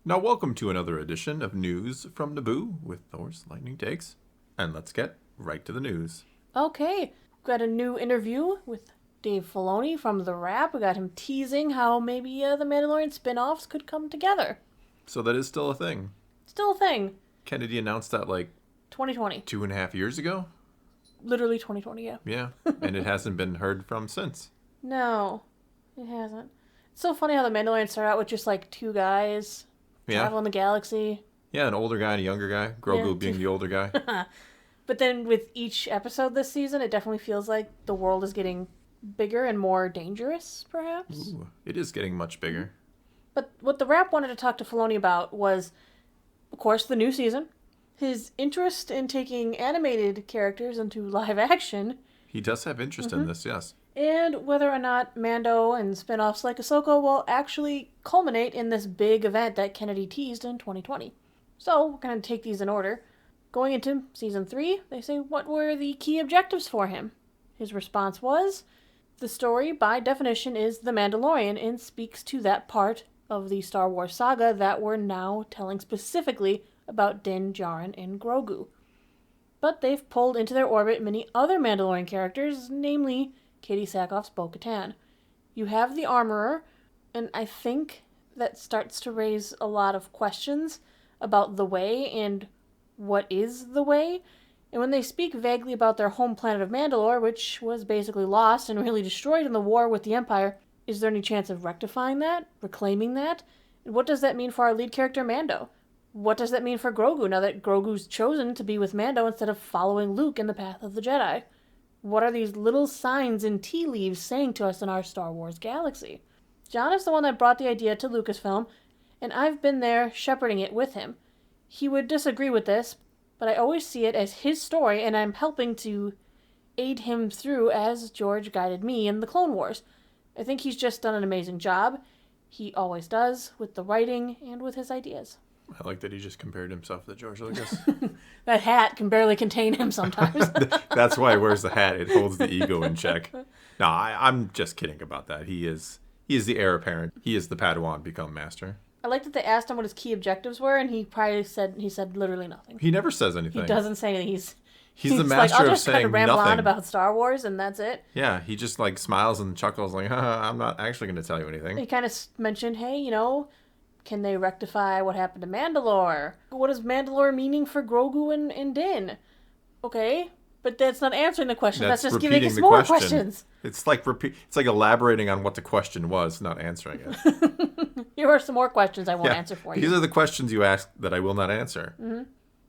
Now, welcome to another edition of News from Naboo with Thor's Lightning Takes. And let's get right to the news. Okay, got a new interview with Dave Filoni from The Wrap. We got him teasing how maybe the Mandalorian spin-offs could come together. So that is still a thing. Still a thing. Kennedy announced that 2020. 2.5 years ago? Literally 2020, yeah. Yeah, and it hasn't been heard from since. No, it hasn't. It's so funny how the Mandalorian started out with just two guys traveling the galaxy. Yeah, an older guy and a younger guy. Grogu being the older guy. But then with each episode this season, it definitely feels like the world is getting bigger and more dangerous, perhaps. Ooh, it is getting much bigger. But what The Wrap wanted to talk to Filoni about was, of course, the new season, his interest in taking animated characters into live action. He does have interest in this, yes. And whether or not Mando and spin-offs like Ahsoka will actually culminate in this big event that Kennedy teased in 2020. So, we're going to take these in order. Going into Season 3, they say, what were the key objectives for him? His response was, the story, by definition, is The Mandalorian and speaks to that part of the Star Wars saga that we're now telling specifically about Din Djarin and Grogu. But they've pulled into their orbit many other Mandalorian characters, namely Katie Sackhoff's bo-katan. You have the Armorer, and I think that starts to raise a lot of questions about the Way and what is the Way. And when they speak vaguely about their home planet of Mandalore, which was basically lost and really destroyed in the war with the Empire, is there any chance of rectifying that, reclaiming that? And what does that mean for our lead character, Mando? What does that mean for Grogu now that Grogu's chosen to be with Mando instead of following Luke in the path of the Jedi? What are these little signs and tea leaves saying to us in our Star Wars galaxy? John is the one that brought the idea to Lucasfilm, and I've been there shepherding it with him. He would disagree with this, but I always see it as his story, and I'm helping to aid him through as George guided me in the Clone Wars. I think he's just done an amazing job. He always does, with the writing and with his ideas. I like that he just compared himself to George Lucas. That hat can barely contain him sometimes. That's why he wears the hat. It holds the ego in check. No, I'm just kidding about that. He is the heir apparent. He is the Padawan become master. I like that they asked him what his key objectives were, and he said literally nothing. He never says anything. He doesn't say anything. He's the master I'll of just kind saying of ramble nothing. on about Star Wars, and that's it. Yeah, he just smiles and chuckles haha, I'm not actually going to tell you anything. He kind of mentioned, hey, can they rectify what happened to Mandalore? What is Mandalore meaning for Grogu and Din? Okay, but that's not answering the question. That's just giving us more questions. It's like elaborating on what the question was, not answering it. Here are some more questions I won't answer for you. These are the questions you asked that I will not answer. Mm-hmm.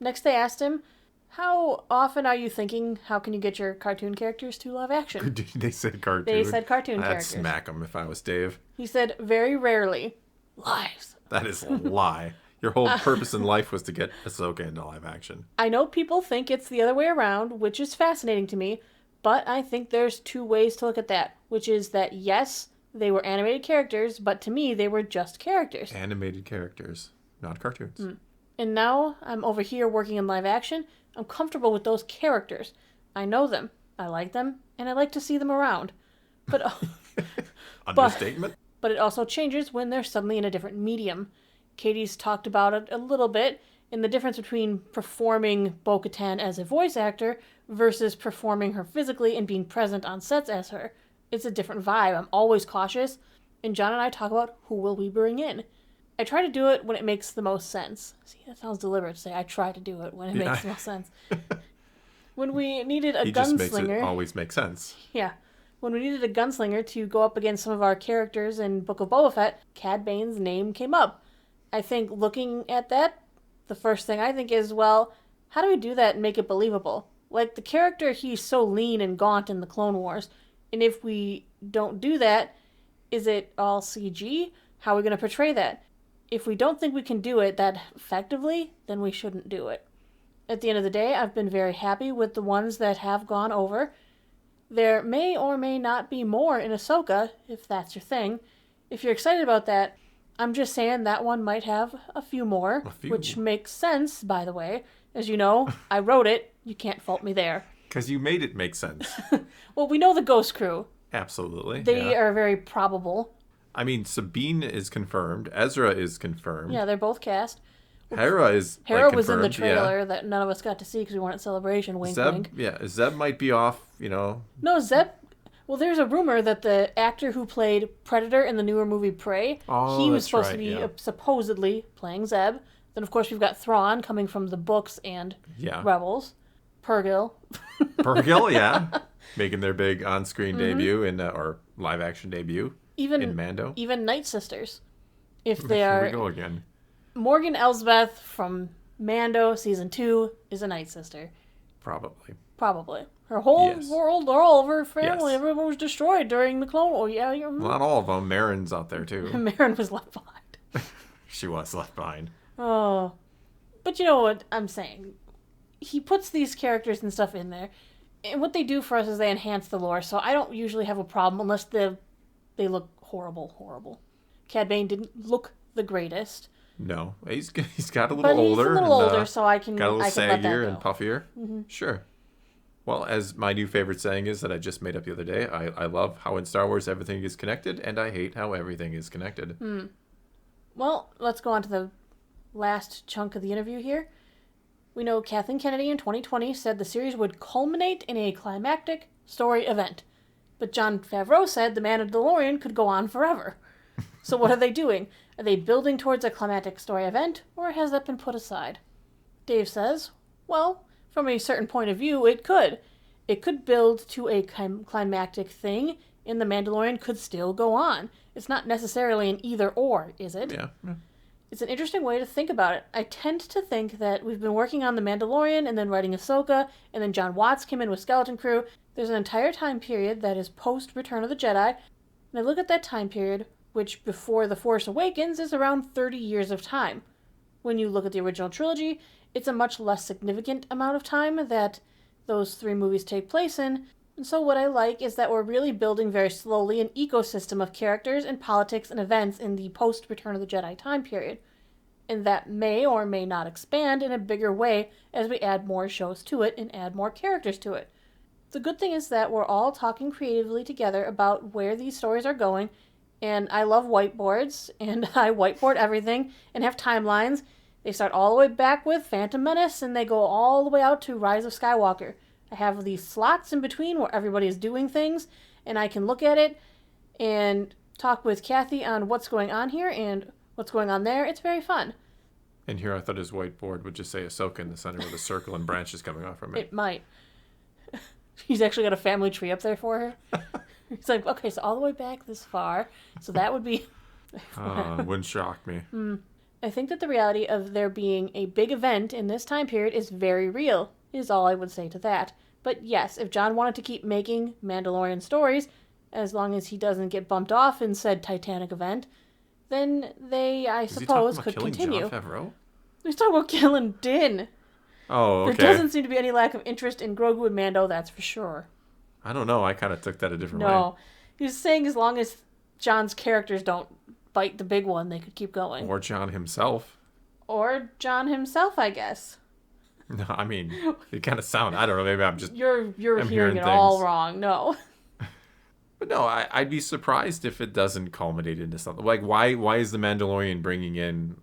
Next, they asked him, how often are you thinking, how can you get your cartoon characters to live action? They said cartoon. They said cartoon characters. I'd smack them if I was Dave. He said, very rarely. Lies. That is a lie. Your whole purpose in life was to get Ahsoka into live action. I know people think it's the other way around, which is fascinating to me, but I think there's two ways to look at that, which is that, yes, they were animated characters, but to me, they were just characters. Animated characters, not cartoons. And now I'm over here working in live action. I'm comfortable with those characters. I know them, I like them, and I like to see them around. But Understatement? But it also changes when they're suddenly in a different medium. Katie's talked about it a little bit in the difference between performing bo-katan as a voice actor versus performing her physically and being present on sets as her. It's a different vibe. I'm always cautious. And John and I talk about who will we bring in. I try to do it when it makes the most sense. See, that sounds deliberate to say. I try to do it when it makes the most sense. When we needed a gunslinger... He just makes it always make sense. Yeah. When we needed a gunslinger to go up against some of our characters in Book of Boba Fett, Cad Bane's name came up. I think looking at that, the first thing I think is, well, how do we do that and make it believable? Like, the character, he's so lean and gaunt in the Clone Wars, and if we don't do that, is it all CG? How are we going to portray that? If we don't think we can do it that effectively, then we shouldn't do it. At the end of the day, I've been very happy with the ones that have gone over. There may or may not be more in Ahsoka, if that's your thing. If you're excited about that, I'm just saying that one might have a few more, which makes sense, by the way. As you know, I wrote it. You can't fault me there. Because you made it make sense. Well, we know the Ghost Crew. Absolutely. They are very probable. I mean, Sabine is confirmed. Ezra is confirmed. Yeah, they're both cast. Hera is Hera like, was in the confirmed, trailer that none of us got to see because we weren't at Celebration. Wink, Zeb, wink. yeah, Zeb might be off, No, Zeb. Well, there's a rumor that the actor who played Predator in the newer movie Prey, he was supposed to be supposedly playing Zeb. Then, of course, we've got Thrawn coming from the books and Rebels. Purrgil. Purrgil, yeah. Making their big on-screen debut or live-action debut in Mando. Even Night Sisters. If they are... Here we go again. Morgan Elsbeth from Mando Season 2 is a Night Sister. Probably. Her whole world, all of her family, Yes. everyone was destroyed during the Clone Wars. Yeah, Not all of them. Marin's out there, too. Marin was left behind. She was left behind. Oh. But you know what I'm saying? He puts these characters and stuff in there. And what they do for us is they enhance the lore. So I don't usually have a problem unless they look horrible. Cad Bane didn't look the greatest. No. He's got a little older. He's a little older, so I can got a little let that saggier go. and puffier. Mm-hmm. Sure. Well, as my new favorite saying is that I just made up the other day, I love how in Star Wars everything is connected, and I hate how everything is connected. Well, let's go on to the last chunk of the interview here. We know Kathleen Kennedy in 2020 said the series would culminate in a climactic story event. But Jon Favreau said the Mandalorian could go on forever. So what are they doing? Are they building towards a climactic story event, or has that been put aside? Dave says, well, from a certain point of view, it could. It could build to a climactic thing, and the Mandalorian could still go on. It's not necessarily an either-or, is it? Yeah. It's an interesting way to think about it. I tend to think that we've been working on The Mandalorian and then writing Ahsoka, and then John Watts came in with Skeleton Crew. There's an entire time period that is post-Return of the Jedi, and I look at that time period, which before The Force Awakens is around 30 years of time. When you look at the original trilogy, it's a much less significant amount of time that those 3 movies take place in, and so what I like is that we're really building very slowly an ecosystem of characters and politics and events in the post-Return of the Jedi time period. And that may or may not expand in a bigger way as we add more shows to it and add more characters to it. The good thing is that we're all talking creatively together about where these stories are going, and I love whiteboards, and I whiteboard everything and have timelines. They start all the way back with Phantom Menace, and they go all the way out to Rise of Skywalker. I have these slots in between where everybody is doing things, and I can look at it and talk with Kathy on what's going on here and what's going on there. It's very fun. And here I thought his whiteboard would just say Ahsoka in the center with a circle and branches coming off from it. It might. He's actually got a family tree up there for her. He's like, okay, so all the way back this far. So that would be... Wouldn't shock me. I think that the reality of there being a big event in this time period is very real, is all I would say to that. But yes, if John wanted to keep making Mandalorian stories, as long as he doesn't get bumped off in said Titanic event, then they, I suppose, could continue. Jon Favreau? He's talking about killing Din. Oh, okay. There doesn't seem to be any lack of interest in Grogu and Mando, that's for sure. I don't know. I kind of took that a different way. No. He's saying as long as John's characters don't bite the big one, they could keep going. Or John himself. Or John himself, I guess. No, I mean, it kind of sound. I don't know. Maybe I'm just. You're I'm hearing it things. all wrong. No. But no, I'd be surprised if it doesn't culminate into something. Like, why is the Mandalorian bringing in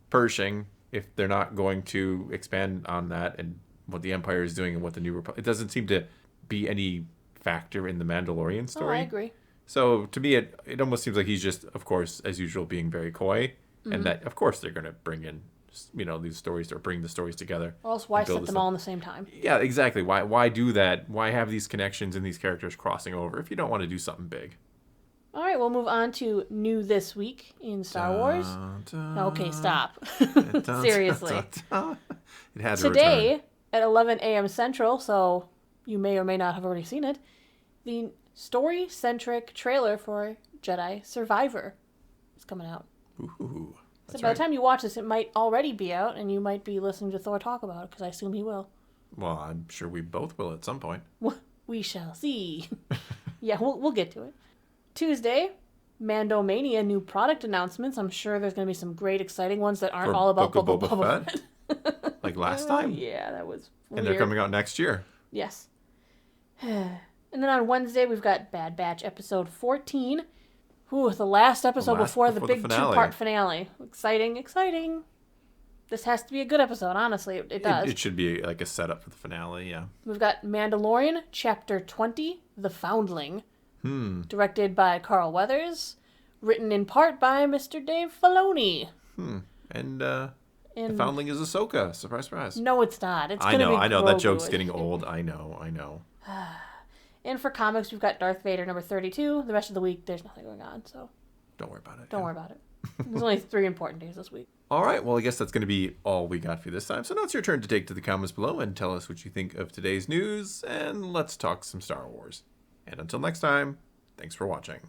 Pershing if they're not going to expand on that and what the Empire is doing and what the New Republic... It doesn't seem to be any factor in the Mandalorian story. Oh, I agree. So to me, it almost seems like he's just, of course, as usual, being very coy. And that, of course, they're going to bring in, these stories or bring the stories together. Or else why set them all in the same time? Yeah, exactly. Why do that? Why have these connections and these characters crossing over if you don't want to do something big? All right, we'll move on to new this week in Star Wars. Okay, stop. Seriously. It had to Today, return. at 11 a.m. Central, so you may or may not have already seen it, the story-centric trailer for Jedi Survivor is coming out. Ooh, So by the time you watch this, it might already be out, and you might be listening to Thor talk about it, because I assume he will. Well, I'm sure we both will at some point. We shall see. Yeah, we'll get to it. Tuesday, Mando-Mania new product announcements. I'm sure there's going to be some great, exciting ones that aren't all about Boba Fett. Like last time? Yeah, that was weird. And they're coming out next year. Yes. And then on Wednesday, we've got Bad Batch episode 14. Ooh, the last episode before the big finale. two-part finale. Exciting, exciting. This has to be a good episode, honestly. It does. It should be like a setup for the finale, yeah. We've got Mandalorian, Chapter 20, The Foundling. Directed by Carl Weathers. Written in part by Mr. Dave Filoni. And The Foundling is Ahsoka. Surprise, surprise. No, it's not. It's I know. Grogu. That joke's getting old. I know. And for comics, we've got Darth Vader number 32. The rest of the week, there's nothing going on, so Don't worry about it. don't worry about it. There's only 3 important days this week. All right, well, I guess that's going to be all we got for this time. So now it's your turn to take to the comments below and tell us what you think of today's news, and let's talk some Star Wars. And until next time, thanks for watching.